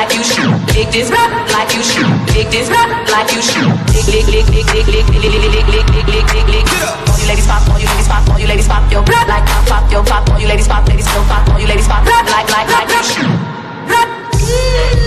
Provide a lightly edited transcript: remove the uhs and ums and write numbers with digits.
like you should. Lick this like you should. Lick this like you should. Lick, lick, lick, lick, lick, lick, lick, lick, lick, lick, lick, lick, lick, lick. All you ladies pop, all you ladies pop, all you ladies pop your like pop your pop. All you ladies pop, ladies still pop. All you ladies pop like you should.